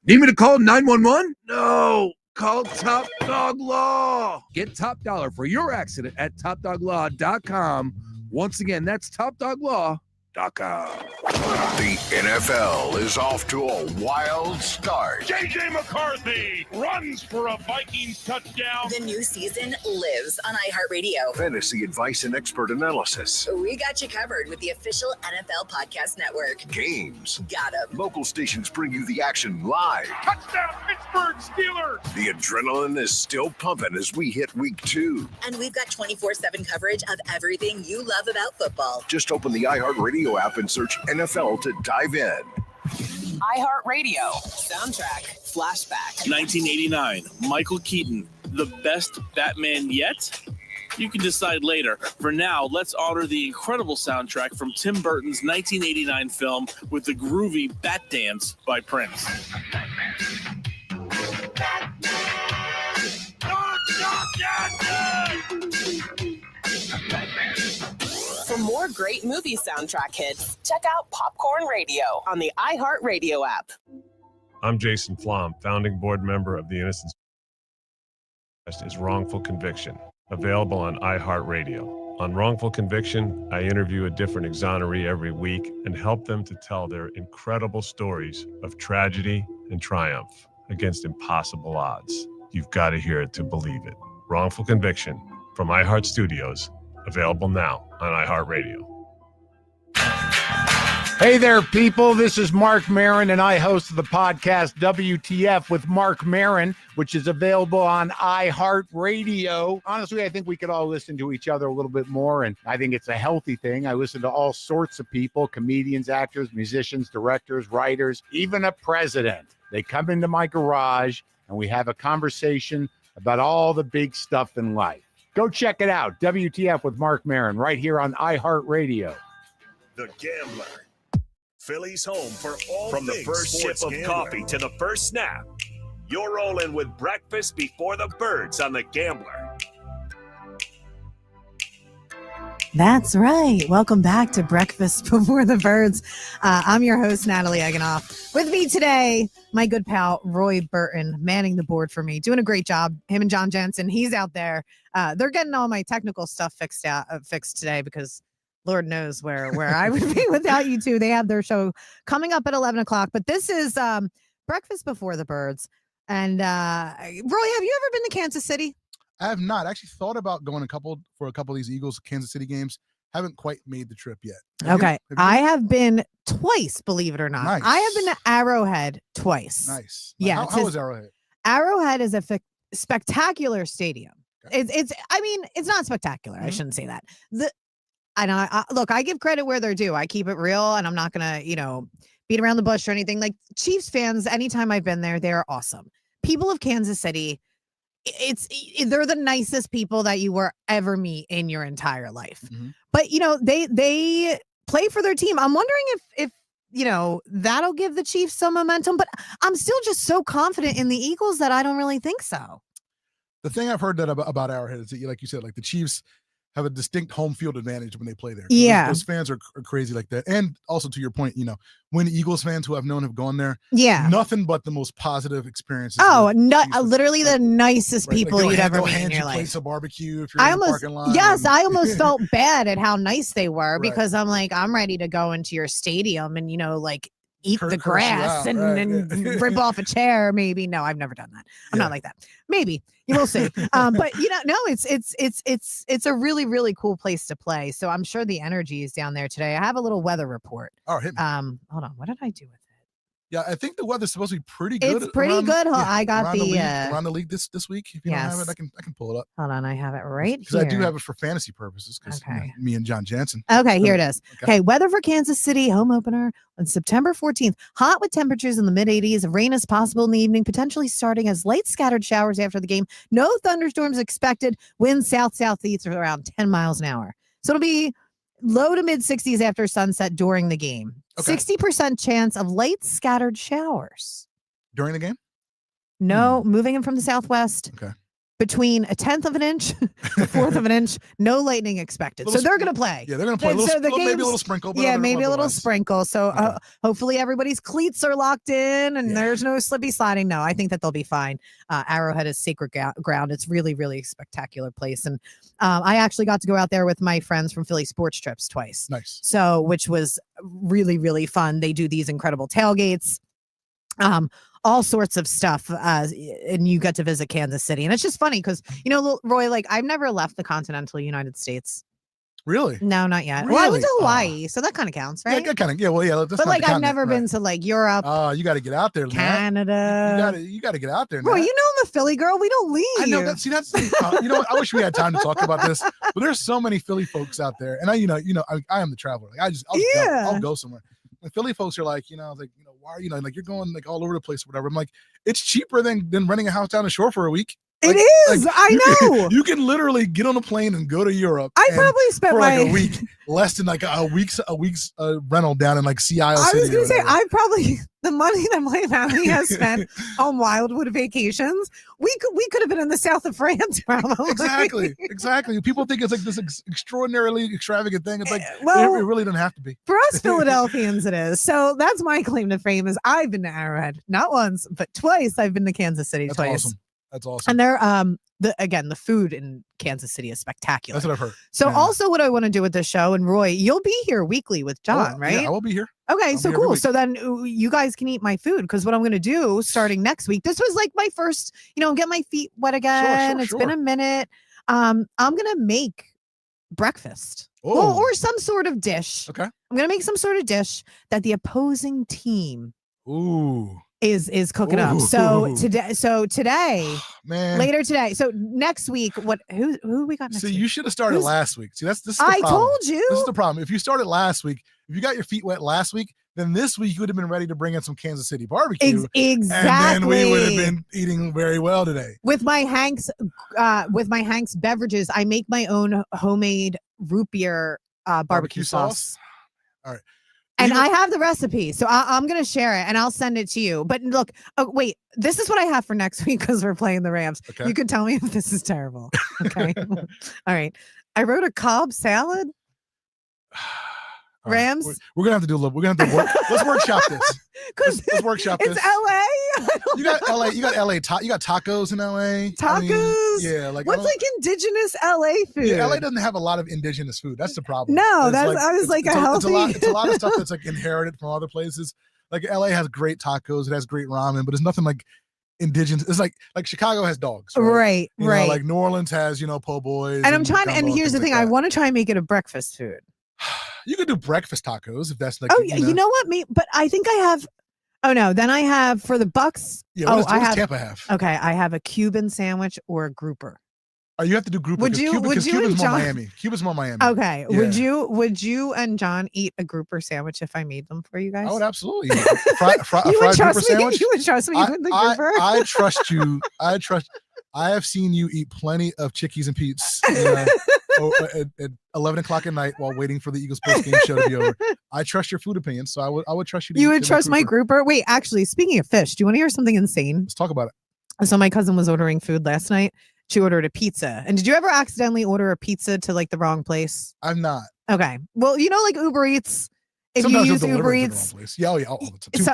Need me to call 911? No. Call Top Dog Law. Get top dollar for your accident at topdoglaw.com. Once again, that's topdoglaw.com. The NFL is off to a wild start. J.J. McCarthy runs for a Vikings touchdown. The new season lives on iHeartRadio. Fantasy advice and expert analysis. We got you covered with the official NFL Podcast Network. Games. Got 'em. Local stations bring you the action live. Touchdown, Pittsburgh Steelers. The adrenaline is still pumping as we hit week 2. And we've got 24/7 coverage of everything you love about football. Just open the iHeartRadio app and search NFL to dive in. iHeartRadio. Soundtrack. Flashback. 1989. Michael Keaton. The best Batman yet? You can decide later. For now, let's honor the incredible soundtrack from Tim Burton's 1989 film with the groovy Bat Dance by Prince. For more great movie soundtrack hits, check out Popcorn Radio on the iHeartRadio app. I'm Jason Flom, founding board member of the Innocence is Wrongful Conviction, available on iHeartRadio. On Wrongful Conviction, I interview a different exoneree every week and help them to tell their incredible stories of tragedy and triumph against impossible odds. You've got to hear it to believe it. Wrongful Conviction from iHeart Studios, available now on iHeartRadio. Hey there, people. This is Mark Maron, and I host the podcast WTF with Mark Maron, which is available on iHeartRadio. Honestly, I think we could all listen to each other a little bit more, and I think it's a healthy thing. I listen to all sorts of people, comedians, actors, musicians, directors, writers, even a president. They come into my garage, and we have a conversation about all the big stuff in life. Go check it out, WTF with Mark Maron, right here on iHeartRadio. The Gambler. Philly's home for all From the things first sip of gambling. coffee to the first snap, you're rolling with breakfast before the birds on The Gambler. That's right. Welcome back to Breakfast Before the Birds. I'm your host, Natalie Egenolf. With me today, my good pal, Roy Burton, manning the board for me, doing a great job. Him and John Jensen, he's out there. They're getting all my technical stuff fixed today because Lord knows where I would be without you two. They have their show coming up at 11 o'clock. But this is Breakfast Before the Birds. And Roy, have you ever been to Kansas City? I have not. I actually thought about going a couple of these Eagles Kansas City games. Haven't quite made the trip yet. Okay. I have been twice, believe it or not. Nice. I have been to Arrowhead twice. Nice. Yeah. How was Arrowhead? Arrowhead is a spectacular stadium. Okay. It's not spectacular. Mm-hmm. I shouldn't say that. Look, I give credit where they're due. I keep it real, and I'm not going to, beat around the bush or anything. Like Chiefs fans, anytime I've been there, they're awesome. People of Kansas City, they're the nicest people that you will ever meet in your entire life. Mm-hmm. But, they play for their team. I'm wondering if that'll give the Chiefs some momentum, but I'm still just so confident in the Eagles that I don't really think so. The thing I've heard about Arrowhead is that, like you said, like the Chiefs have a distinct home field advantage when they play there. Yeah. Those fans are crazy like that. And also to your point, when Eagles fans who I've known have gone there, nothing but the most positive experiences. Oh, literally the nicest people you'd ever meet in your life. Place a barbecue if you're in the parking lot. Yes, I almost felt bad at how nice they were because I'm like, I'm ready to go into your stadium and, eat the grass and rip off a chair. Maybe. No, I've never done that. I'm not like that. Maybe you will see. But it's a really, really cool place to play. So I'm sure the energy is down there today. I have a little weather report. Oh, hit me. Hold on. What did I do with it? Yeah, I think the weather's supposed to be pretty good. It's pretty good. I got around the league this week. If you don't have it, I can pull it up. Hold on, I have it right here. Because I do have it for fantasy purposes. Because me and John Jansen. Okay, here it is. Okay, weather for Kansas City home opener on September 14th. Hot with temperatures in the mid 80s. Rain is possible in the evening, potentially starting as light scattered showers after the game. No thunderstorms expected. Winds southeast around 10 miles an hour. So it'll be low to mid 60s after sunset during the game. Okay. 60% chance of light scattered showers. During the game? No, moving in from the southwest. Okay. between a 1/10 of an inch, a 1/4 of an inch, no lightning expected. So they're going to play. Yeah, they're going to play. Maybe a little sprinkle. But Yeah, maybe a little sprinkle. So hopefully everybody's cleats are locked in and there's no slippy sliding. No, I think that they'll be fine. Arrowhead is sacred ground. It's really, really a spectacular place. And I actually got to go out there with my friends from Philly Sports Trips twice. Nice. So, which was really, really fun. They do these incredible tailgates. All sorts of stuff, and you get to visit Kansas City. And it's just funny because, Roy, like, I've never left the continental United States. Really? No, not yet. Really? Well, I went to Hawaii, so that kind of counts, right? Yeah, kind of. Yeah, well, yeah. But like, I've never been to like Europe. Oh, you got to get out there, Canada. You got to get out there. Bro, I'm a Philly girl. We don't leave. I know that. See, that's you know what? I wish we had time to talk about this, but there's so many Philly folks out there, and I am the traveler. Like, I'll go somewhere. And Philly folks are like, why are like you're going like all over the place or whatever. I'm like, it's cheaper than renting a house down the shore for a week. It is. I know. You can literally get on a plane and go to Europe. I probably spent for like a week, less than like a week's rental down in like Sea Isle City. I was gonna say the money that my family has spent on Wildwood vacations. We could have been in the south of France probably. Exactly. People think it's like this extraordinarily extravagant thing. It's like it really doesn't have to be. For us Philadelphians, it is. So that's my claim to fame is I've been to Arrowhead, not once, but twice. I've been to Kansas City twice. Awesome. That's awesome. And they're the food in Kansas City is spectacular. That's what I've heard. So also what I want to do with this show, and Roy, you'll be here weekly with John, right? Yeah, I will be here. Okay, so cool. So then you guys can eat my food because what I'm going to do starting next week, this was like my first, get my feet wet again. It's been a minute. I'm going to make breakfast or some sort of dish. Okay. I'm going to make some sort of dish that the opposing team is cooking up. So today, man, later today. So next week, who we got next week? You should have started last week. See, this is the I problem. told you. This is the problem. If you started last week, if you got your feet wet last week, then this week you would have been ready to bring in some Kansas City barbecue. Exactly. And then we would have been eating very well today. With my Hank's beverages, I make my own homemade root beer barbecue sauce. All right. And I have the recipe, so I'm going to share it, and I'll send it to you. But look, wait, this is what I have for next week because we're playing the Rams. Okay. You can tell me if this is terrible. Okay. All right. I wrote a Cobb salad. Rams. Right. We're gonna have to do a little. We're gonna have to work. Let's workshop this. Let's workshop this. It's LA. You got LA. You got LA. You got tacos in LA. Tacos. Yeah. Like what's like indigenous LA food? Yeah, LA doesn't have a lot of indigenous food. That's the problem. No, it's a lot of stuff that's like inherited from other places. Like LA has great tacos. It has great ramen, but it's nothing like indigenous. It's like Chicago has dogs. Right. Right. Like New Orleans has po' boys. And I'm trying. And here's the thing. I want to try and make it a breakfast food. You could do breakfast tacos if that's like. Oh, you know what? But I think I have. Oh no! Then I have for the Bucks. Yeah, what does Tampa have? Okay, I have a Cuban sandwich or a grouper. Oh, you have to do grouper. Would you Cuba's and John? More Miami. Cuba's more Miami. Okay. Yeah. Would you and John eat a grouper sandwich if I made them for you guys? I would absolutely. Fried grouper sandwich. You would trust me with the grouper. I trust you. I have seen you eat plenty of Chickies and Pete's at 11 o'clock at night while waiting for the Eagles post-game show to be over. I trust your food opinion, so I would trust you. You would trust my grouper? Wait, actually, speaking of fish, do you want to hear something insane? Let's talk about it. So my cousin was ordering food last night. She ordered a pizza. And did you ever accidentally order a pizza to like the wrong place? I'm not. Okay. Well, like Uber Eats. If sometimes you use Uber Eats,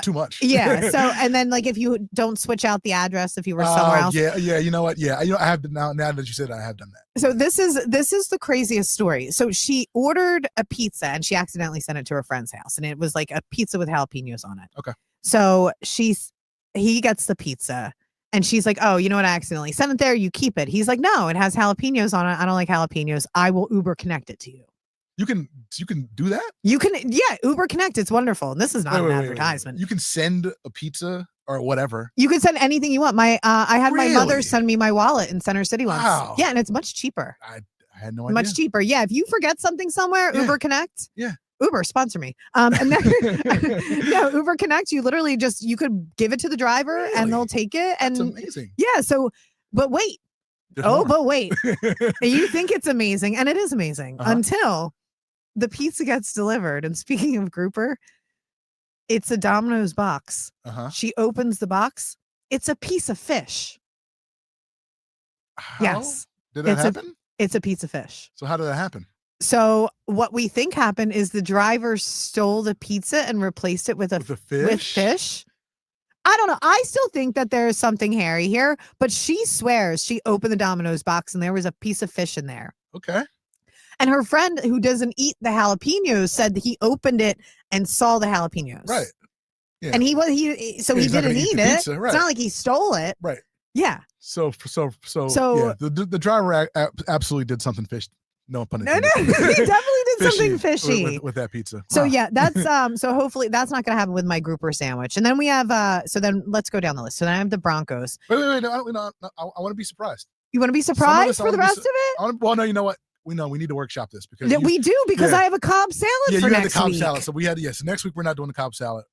too much. Yeah. So, and then like if you don't switch out the address, if you were somewhere else. Yeah. You know what? Yeah. I have now that you said it, I have done that. So this is the craziest story. So she ordered a pizza and she accidentally sent it to her friend's house, and it was like a pizza with jalapenos on it. Okay. So he gets the pizza. And she's like, oh, you know what? I accidentally sent it there. You keep it. He's like, no, it has jalapenos on it. I don't like jalapenos. I will Uber connect it to you. You can do that? You can, yeah, Uber Connect. It's wonderful. And this is not an advertisement. You can send a pizza or whatever. You can send anything you want. I had my mother send me my wallet in Center City once. Wow. Yeah, and it's much cheaper. I had no idea. Much cheaper. Yeah, if you forget something somewhere, Uber Connect. Yeah. Uber, sponsor me. And then no, Uber Connect, you literally you could give it to the driver and they'll take it. And that's amazing. Yeah. So, but wait. But wait. You think it's amazing, and it is amazing until the pizza gets delivered. And speaking of grouper, it's a Domino's box. She opens the box. It's a piece of fish. How? Yes. Did that happen? It's a pizza fish. So how did that happen? So what we think happened is the driver stole the pizza and replaced it with fish? With fish. I don't know. I still think that there's something hairy here, but she swears she opened the Domino's box and there was a piece of fish in there. Okay. And her friend who doesn't eat the jalapenos said that he opened it and saw the jalapenos. Right. Yeah. And he didn't eat it. Pizza, right. It's not like he stole it. Right. Yeah. So yeah, the driver absolutely did something fish. No pun intended. No, he definitely did something fishy with that pizza. So yeah, that's so hopefully that's not going to happen with my grouper sandwich. And then we have so then let's go down the list. So then I have the Broncos. Wait, no, I want to be surprised. You want to be surprised for the rest of it? Well, no, you know what? We need to workshop this because we do because I have a Cobb salad for next week. Yeah, you have the Cobb salad. So we had so next week we're not doing the Cobb salad.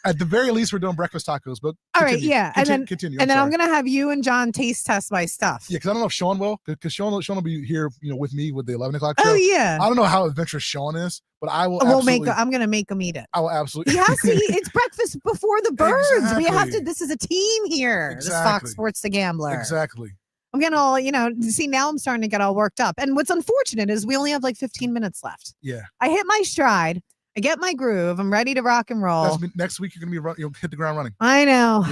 At the very least, we're doing breakfast tacos. But all right, yeah, continue. And then I'm gonna have you and John taste test my stuff. Yeah, because I don't know if Sean will, because Sean will be here, with me with the 11 o'clock show. Oh yeah. I don't know how adventurous Sean is, but I will. I'm gonna make him eat it. I will absolutely. He has to eat. It's breakfast before the birds. Exactly. We have to. This is a team here. Exactly. This Fox Sports the Gambler. Exactly. I'm getting all, see, now I'm starting to get all worked up. And what's unfortunate is we only have like 15 minutes left. Yeah. I hit my stride. I get my groove. I'm ready to rock and roll. Next week you're gonna be you'll hit the ground running. I know.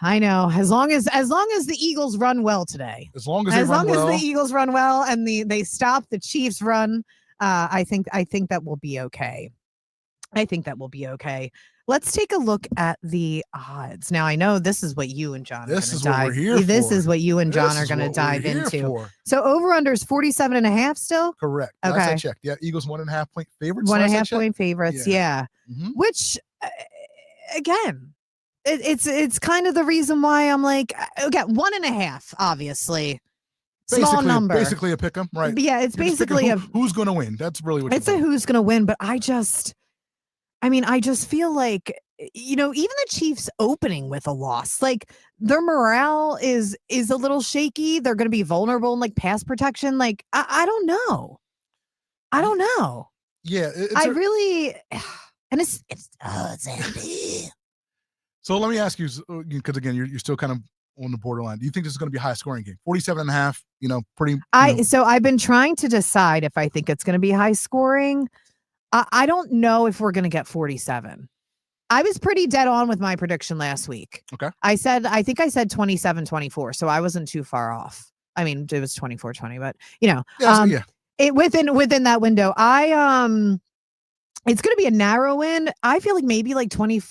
I know. As long as the Eagles run well today. As long as the Eagles run well and they stop the Chiefs run, I think that will be okay. Let's take a look at the odds. Now I know this is what you and John are going to dive into. This is what you and John are going to dive into. So over under is 47.5 still? Correct. Okay. Last I checked. Yeah, Eagles 1.5 point favorites. 1.5 point favorites. Yeah. Mm-hmm. Which again, it's kind of the reason why I'm like, okay, 1.5, obviously. Small number. Basically a pick 'em, right? Yeah, it's basically who's going to win. That's really what it's a who's going to win, but I just feel like, even the Chiefs opening with a loss, like their morale is a little shaky. They're going to be vulnerable in like pass protection. Like, I don't know. Yeah. And it's Andy. So let me ask you, because again, you're still kind of on the borderline. Do you think this is going to be a high scoring game? 47.5, pretty. So I've been trying to decide if I think it's going to be high scoring. I don't know if we're going to get 47. I was pretty dead on with my prediction last week. Okay. I think I said 27-24, so I wasn't too far off. I mean, it was 24-20, but it within that window. It's going to be a narrow win. I feel like maybe like 24-21,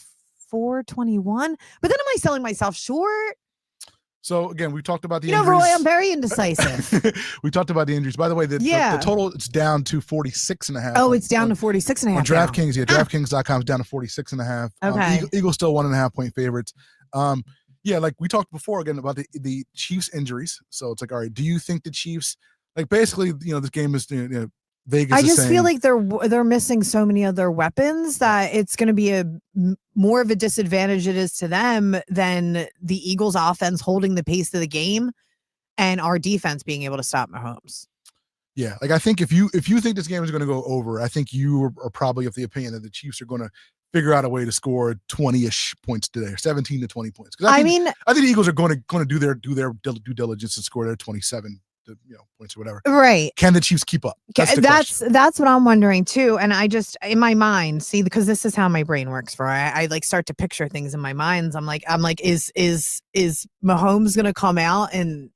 but then am I selling myself short? So again, we talked about the injuries. Roy, I'm very indecisive. We talked about the injuries. By the way, the total, it's down to 46.5. Oh, it's down to 46.5. On DraftKings, DraftKings.com is down to 46.5. Okay. Eagles still 1.5 point favorites. Like we talked before again about the Chiefs injuries. So it's like, all right, do you think the Chiefs, like basically, this game is Vegas? I just feel like they're missing so many of their weapons that it's going to be more of a disadvantage it is to them than the Eagles offense holding the pace of the game and our defense being able to stop Mahomes. Yeah, like I think if you think this game is going to go over, I think you are probably of the opinion that the Chiefs are going to figure out a way to score 20-ish points today, or 17 to 20 points. I think the Eagles are going to do their due diligence and score their 27 points or whatever. Right. Can the Chiefs keep up? That's what I'm wondering too. And I just, in my mind, see, because this is how my brain works, right? I like start to picture things in my mind. I'm like, is Mahomes going to come out? And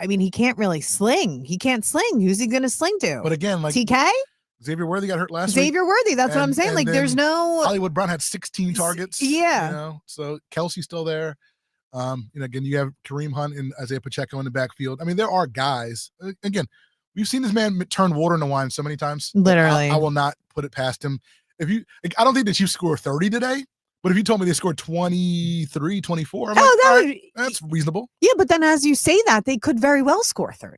I mean, he can't really sling. He can't sling. Who's he going to sling to? But again, like TK? Xavier Worthy got hurt last week. Xavier Worthy. That's what I'm saying. Like there's no. Hollywood Brown had 16 targets. Yeah. So Kelsey's still there. Again, you have Kareem Hunt and Isaiah Pacheco in the backfield. I mean, there are guys. Again, we've seen this man turn water into wine so many times. Literally, I will not put it past him. I don't think the Chiefs score 30 today, but if you told me they scored 23, 24, that's reasonable. Yeah, but then as you say that, they could very well score 30.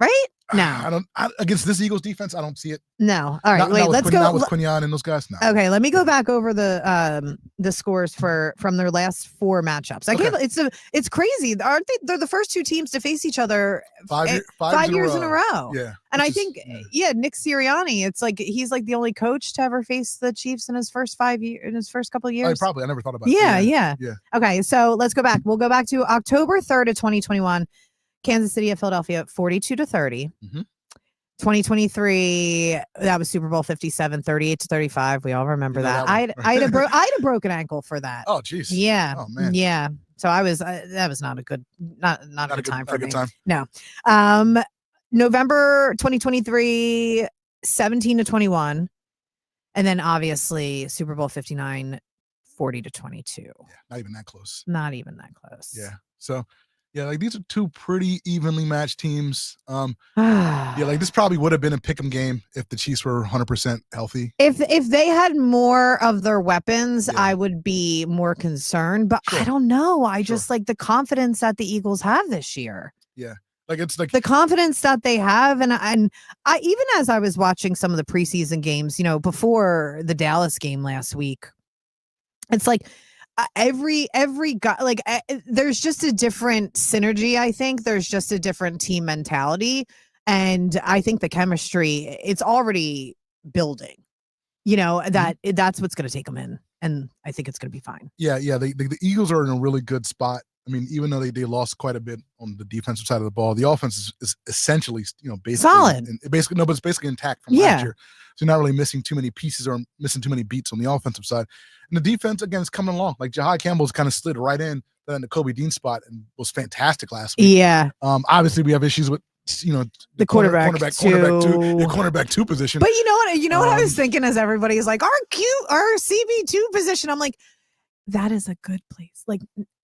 right? No. Against this Eagles defense, I don't see it. No. All right, wait, let's go. Not with Quinyon and those guys. No. Okay, let me go back over the scores from their last 4 matchups. It's crazy, aren't they? They're the first 2 teams to face each other 5 years in a row. Yeah, and I think Nick Sirianni, it's like he's like the only coach to ever face the Chiefs in his first 5 years, in his first couple of years. I never thought about it. Yeah. Okay, so let's go back. We'll go back to October 3rd of 2021. Kansas City at Philadelphia, 42-30. 2023, that was Super Bowl 57, 38-35. We all remember that. I had a broken ankle for that. Oh, geez. Yeah. Oh, man. Yeah. So that was not a good time for me. No. November 2023, 17-21. And then obviously Super Bowl 59, 40-22. Yeah, not even that close. Not even that close. Yeah. So yeah, like these are 2 pretty evenly matched teams. Like this probably would have been a pick'em game if the Chiefs were 100% healthy. If they had more of their weapons, I would be more concerned. But I don't know. I just like the confidence that the Eagles have this year. Yeah, like it's like the confidence that they have, and I even as I was watching some of the preseason games, before the Dallas game last week, it's like. Every guy, like there's just a different synergy. I think there's just a different team mentality, and I think the chemistry it's already building. That's what's going to take them in, and I think it's going to be fine. Yeah. The Eagles are in a really good spot. I mean, even though they lost quite a bit on the defensive side of the ball, the offense is essentially basically solid. But it's basically intact from last year. So you're not really missing too many pieces or missing too many beats on the offensive side. And the defense again is coming along. Like Jahai Campbell's kind of slid right in the Kobe Dean spot and was fantastic last week. Yeah. Obviously we have issues with the cornerback two position. But you know what I was thinking as everybody's like our CB2 position. I'm like, that is a good place. Like.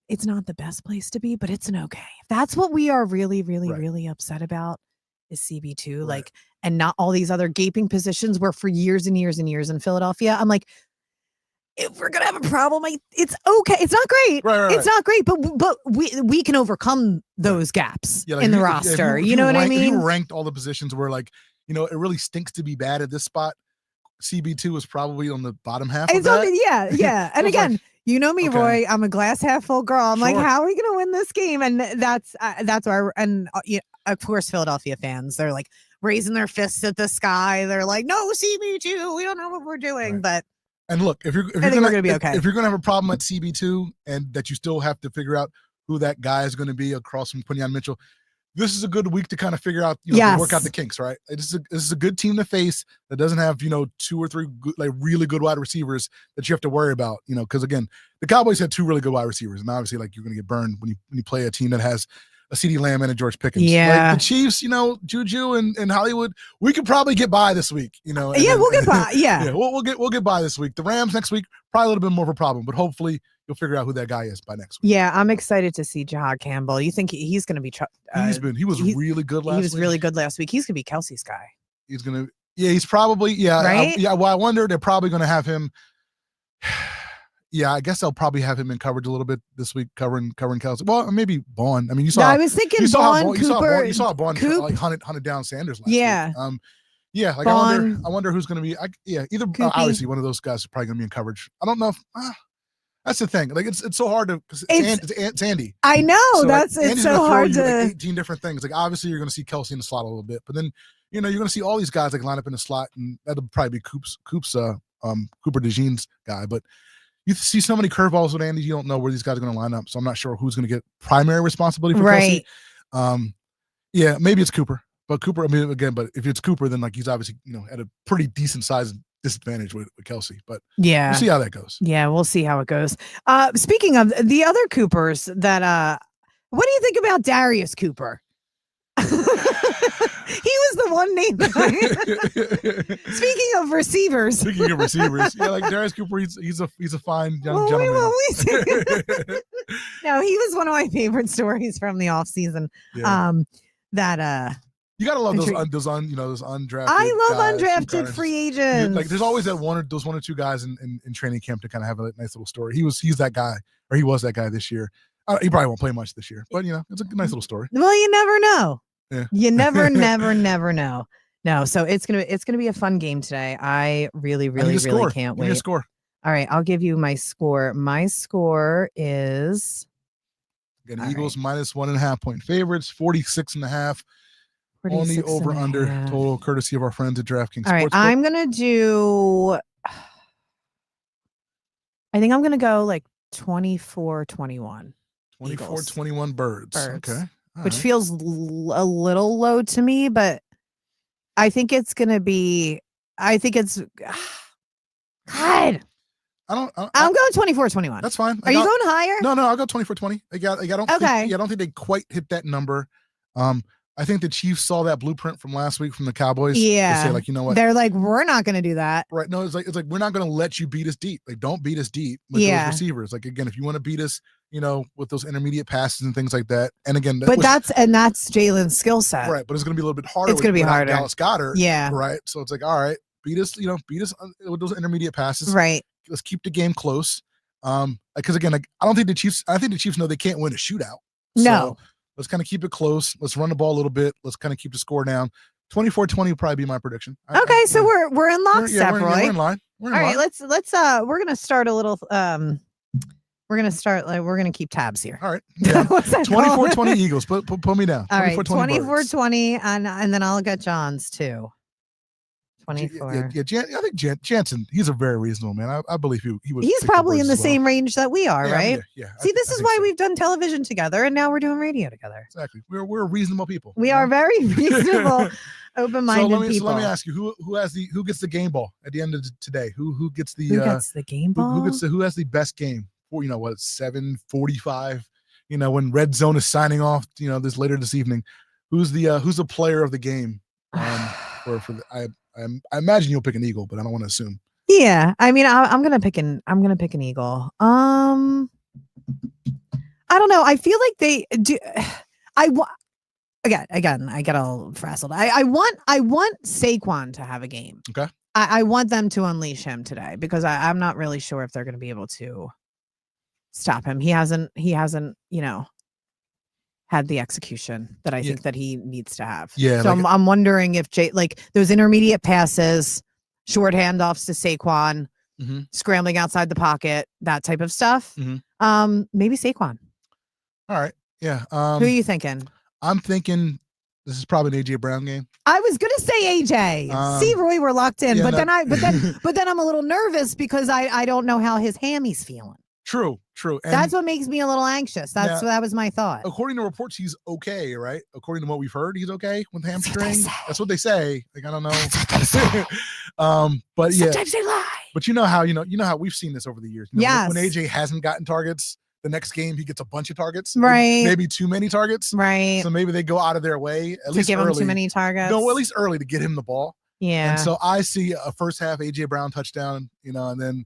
It's not the best place to be, but it's an okay. That's what we are really, really, really upset about is CB2, like, and not all these other gaping positions where for years and years and years in Philadelphia, I'm like, if we're gonna have a problem, it's okay. It's not great. It's not great, but we can overcome those gaps in the roster. You know what I mean? If you ranked all the positions where it really stinks to be bad at this spot. CB2 was probably on the bottom half of that. Yeah. And again, you know me, Roy. I'm a glass half full girl. I'm like, how are we going to win this game? And that's why. Of course, Philadelphia fans, they're like raising their fists at the sky. They're like, no, CB2. We don't know what we're doing. But and look, if you're going to be okay, if you're going to have a problem at CB2 and that you still have to figure out who that guy is going to be across from Quinyon Mitchell. This is a good week to kind of figure out, to work out the kinks, right? This is a good team to face that doesn't have, 2 or 3 really good wide receivers that you have to worry about, because again, the Cowboys had 2 really good wide receivers, and obviously, you're going to get burned when you play a team that has a CeeDee Lamb and a George Pickens. Yeah, the Chiefs, Juju and Hollywood, we could probably get by this week, we'll get by. Yeah, we'll get by this week. The Rams next week probably a little bit more of a problem, but hopefully. You'll figure out who that guy is by next week. Yeah, I'm excited to see Jahad Campbell. You think he's going to be? He was really good last week. He was really good last week. He's going to be Kelsey's guy. He's going to. Yeah, he's probably. Yeah, right. Well, I wonder they're probably going to have him. Yeah, I guess they'll probably have him in coverage a little bit this week, covering Kelsey. Well, maybe Vaughn. I mean, you saw. No, I was thinking Vaughn, Cooper. You saw Vaughn hunted down Sanders last week. Yeah, like Vaughn, I wonder who's going to be. Either obviously one of those guys is probably going to be in coverage. I don't know if. That's the thing. Like it's so hard to because it's Andy. I know so, it's so hard to 18 different things. Like obviously you're going to see Kelsey in the slot a little bit, but then you're going to see all these guys line up in the slot, and that'll probably be Cooper DeJean's guy. But you see so many curveballs with Andy, you don't know where these guys are going to line up. So I'm not sure who's going to get primary responsibility for Kelsey. Yeah, maybe it's Cooper, but Cooper. I mean, again, but if it's Cooper, then he's obviously at a pretty decent size disadvantage with Kelsey, but we'll see how that goes. Yeah, we'll see how it goes. Speaking of the other Coopers that what do you think about Darius Cooper? He was the one name. Speaking of receivers, yeah, like Darius Cooper, he's a fine young gentleman. No, he was one of my favorite stories from the offseason. That you gotta love those undrafted. I love undrafted free agents. There's always those one or two guys in training camp to kind of have a nice little story. He's that guy, or he was that guy this year. He probably won't play much this year, but it's a nice little story. Well, you never know. Yeah. You never know. No, so it's gonna be a fun game today. I really can't Give me a wait. score. All right, I'll give you my score. My score is Again, Eagles -1.5 point favorites, 46.5 on the 46 over and a under half. total, courtesy of our friends at DraftKings All right, Sportsbook. I'm gonna do. I think I'm gonna go like 24-21. 24-21 birds. Okay. All Which right. feels a little low to me, but I think it's gonna be. I think it's. God. I'm going 24-21. That's fine. Are you going higher? No, I'll go 24-20. I don't think they quite hit that number. I think the Chiefs saw that blueprint from last week from the Cowboys. Yeah. They say, like, you know what? They're like, we're not going to do that. Right. No, it's like we're not going to let you beat us deep. Like, don't beat us deep with those receivers. Like, again, if you want to beat us, with those intermediate passes and things like that. And again, that's Jalen's skill set. Right. But it's going to be a little bit harder. It's going to be harder. Dallas Goedert. Yeah. Right. So it's like, all right, beat us with those intermediate passes. Right. Let's keep the game close. Because again, I think the Chiefs know they can't win a shootout. No. Let's kind of keep it close. Let's run the ball a little bit. Let's kind of keep the score down. 24-20 will probably be my prediction. So we're in lockstep, Roy. We're in line. All right, let's we're gonna start a little. We're gonna keep tabs here. All right. Yeah. What's that? 24-20 Eagles. Put me down. All right. 24-20 and then I'll get John's too. 24. Yeah, I think Jansen, he's a very reasonable man. I believe he would. He's probably in the same range that we are, right? Yeah. See, this is why we've done television together, and now we're doing radio together. Exactly. We're reasonable people. We are very reasonable, open-minded people. So let me ask you, who gets the game ball at the end of today? Who gets the game ball? Who has the best game? For 7:45. When Red Zone is signing off. Later this evening. Who's the player of the game? I imagine you'll pick an Eagle, but I don't want to assume. Yeah, I mean, I'm gonna pick an Eagle. I don't know. I feel like they do. Again, I get all frazzled. I want Saquon to have a game. Okay. I want them to unleash him today because I'm not really sure if they're going to be able to stop him. He hasn't. Had the execution that I think that he needs to have. Yeah. So I'm wondering if those intermediate passes, short handoffs to Saquon, scrambling outside the pocket, that type of stuff. Maybe Saquon. All right. Yeah. Who are you thinking? I'm thinking this is probably an AJ Brown game. I was gonna say AJ. See, Roy, we're locked in. But then I'm a little nervous because I don't know how his hammy's feeling. True. And that's what makes me a little anxious. That was my thought. According to reports, he's okay, right? According to what we've heard, he's okay with the hamstring. That's what they say. Like, I don't know. But yeah. Sometimes they lie. But you know how we've seen this over the years. Yes. When AJ hasn't gotten targets, the next game he gets a bunch of targets. Right. Maybe too many targets. Right. So maybe they go out of their way to give him too many targets. No, at least early to get him the ball. Yeah. And so I see a first half AJ Brown touchdown, and then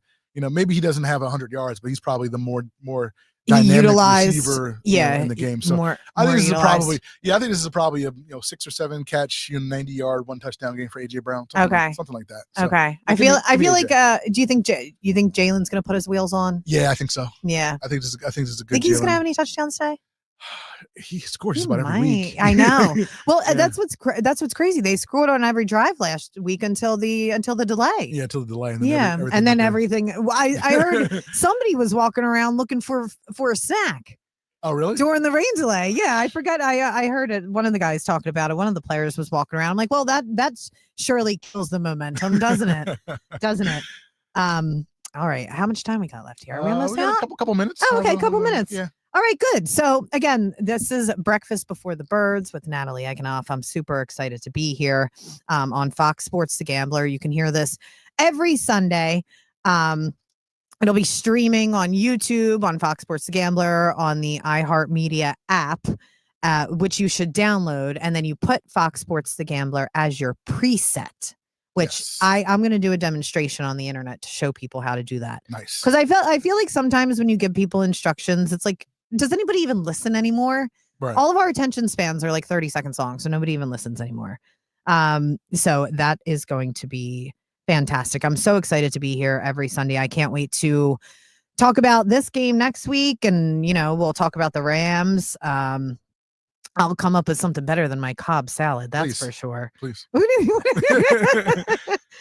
maybe he doesn't have 100 yards, but he's probably the more dynamic receiver in the game. So I think this is probably a 6 or 7 catch, 90-yard, 1 touchdown game for AJ Brown. Something like that. So okay. I feel like do you think Jalen's going to put his wheels on? Yeah, I think so. Yeah. I think this is a good. Think he's going to have any touchdowns today? He scores just about every week. I know. Well, that's what's crazy. They scored on every drive last week until the delay. Yeah, until the delay. And then everything. I heard somebody was walking around looking for a snack. Oh, really? During the rain delay. Yeah, I forgot. I heard it. One of the guys talking about it. One of the players was walking around. I'm like, well, that surely kills the momentum, doesn't it? Doesn't it? All right. How much time we got left here? Are we almost out? A couple minutes. Oh, okay, a couple minutes. Yeah. All right, good. So again, this is Breakfast Before the Birds with Natalie Egenolf. I'm super excited to be here on Fox Sports The Gambler. You can hear this every Sunday. It'll be streaming on YouTube, on Fox Sports The Gambler, on the iHeartMedia app, which you should download. And then you put Fox Sports The Gambler as your preset, which I'm going to do a demonstration on the internet to show people how to do that. Nice. Because I feel like sometimes when you give people instructions, it's like, does anybody even listen anymore? Right. All of our attention spans are like 30 seconds long, so nobody even listens anymore. So that is going to be fantastic. I'm so excited to be here every Sunday. I can't wait to talk about this game next week, and we'll talk about the Rams. I'll come up with something better than my Cobb salad. That's Please. for sure. Please.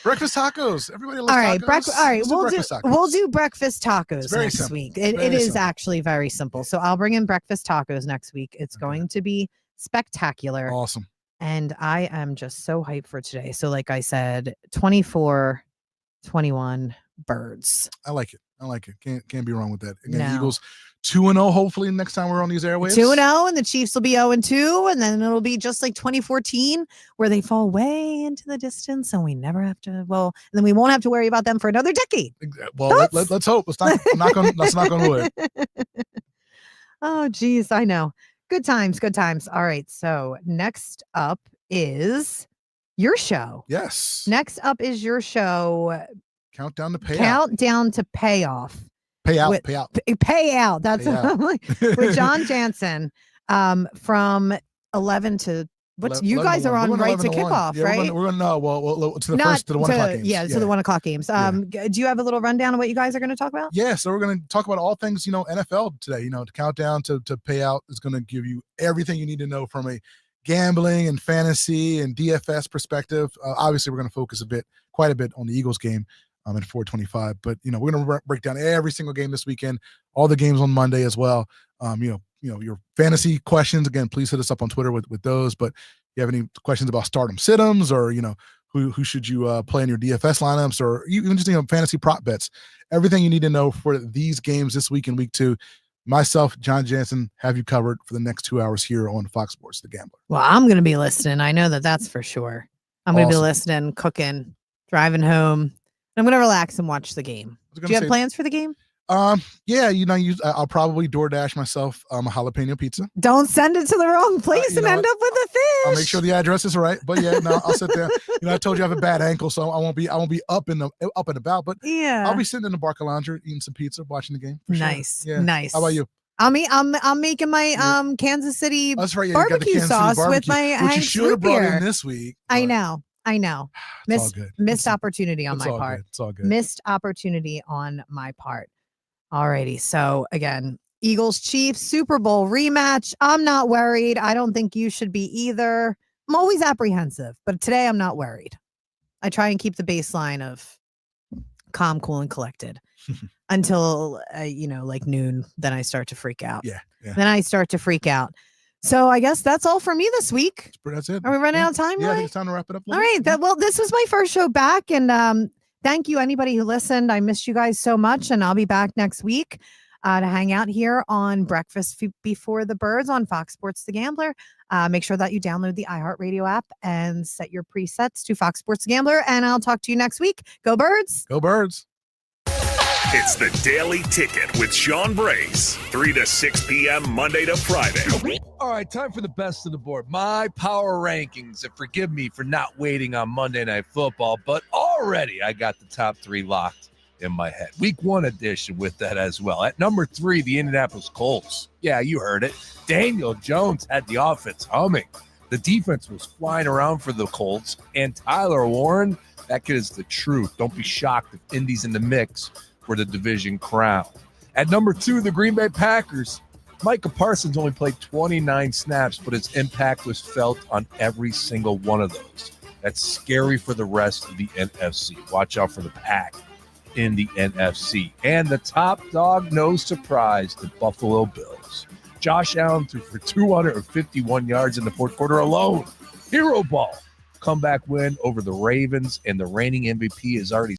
Breakfast tacos. Everybody loves All right, tacos. all right. Let's We'll do breakfast tacos very next simple. week. It is actually very simple. So I'll bring in breakfast tacos next week. It's going to be spectacular. Awesome. And I am just so hyped for today. So like I said, 24-21 Birds. I like it. Can't be wrong with that. Again, No. Eagles 2-0. Hopefully next time we're on these airwaves. 2-0, and the Chiefs will be 0-2, and then it'll be just like 2014, where they fall way into the distance, and we never have to. Well, and then we won't have to worry about them for another decade. Well, let's hope. Let's knock on wood. Oh, geez, I know. Good times, good times. All right, so next up is your show. Yes. Next up is your show. Countdown to payoff. Countdown to payoff. Payout. Payout. That's Payout. what I'm like. With John Jansen, from 11 to what's you guys are on right to kickoff, yeah, right? We're gonna to the 1 o'clock games. Yeah, to the 1 o'clock games. Do you have a little rundown of what you guys are going to talk about? Yeah, so we're going to talk about all things, NFL today. The countdown to payout is going to give you everything you need to know from a gambling and fantasy and DFS perspective. Obviously, we're going to focus quite a bit on the Eagles game at 4:25. But we're going to break down every single game this weekend, all the games on Monday as well. Your fantasy questions, again, please hit us up on Twitter with those. But if you have any questions about stardom sit-ems, or who should you play in your DFS lineups, or even just fantasy prop bets, everything you need to know for these games this week in week 2. Myself, John Jansen, have you covered for the next 2 hours here on Fox Sports The Gambler. Well, I'm going to be listening. I know that's for sure. I'm going to be listening, cooking, driving home. I'm going to relax and watch the game. Do you have plans for the game? Yeah, I'll probably DoorDash myself a jalapeno pizza. Don't send it to the wrong place and end up with a fish. I'll make sure the address is right. But yeah, no, I'll sit there. I told you I have a bad ankle, so I won't be up and about. But yeah, I'll be sitting in the Barca Lounge eating some pizza, watching the game. Nice, sure. Yeah. Nice. How about you? I'm making my Kansas City barbecue sauce with my which you should have brought in this week. I know. Missed opportunity on my part. It's all good. Missed opportunity on my part. Alrighty. So again, Eagles Chiefs Super Bowl rematch. I'm not worried. I don't think you should be either. I'm always apprehensive, but today I'm not worried. I try and keep the baseline of calm, cool, and collected until like noon. Then I start to freak out. Yeah. Then I start to freak out. So I guess that's all for me this week. That's it. Are we running out of time? Yeah, I think it's time to wrap it up. All right. Well, this was my first show back, and thank you anybody who listened. I missed you guys so much, and I'll be back next week to hang out here on Breakfast Before the Birds on Fox Sports The Gambler. Make sure that you download the iHeartRadio app and set your presets to Fox Sports The Gambler, and I'll talk to you next week. Go Birds! Go Birds! It's the Daily Ticket with Sean Brace, 3 to 6 p.m. Monday to Friday. All right, time for the best of the board. My power rankings. And forgive me for not waiting on Monday Night Football, but already I got the top 3 locked in my head. Week 1 edition with that as well. At number 3, the Indianapolis Colts. Yeah, you heard it. Daniel Jones had the offense humming. The defense was flying around for the Colts. And Tyler Warren, that kid is the truth. Don't be shocked if Indy's in the mix for the division crown. At number 2, the Green Bay Packers. Micah Parsons only played 29 snaps, but his impact was felt on every single one of those. That's scary for the rest of the NFC. Watch out for the Pack in the NFC. And the top dog, no surprise, the Buffalo Bills. Josh Allen threw for 251 yards in the fourth quarter alone. Hero ball. Comeback win over the Ravens, and the reigning MVP is already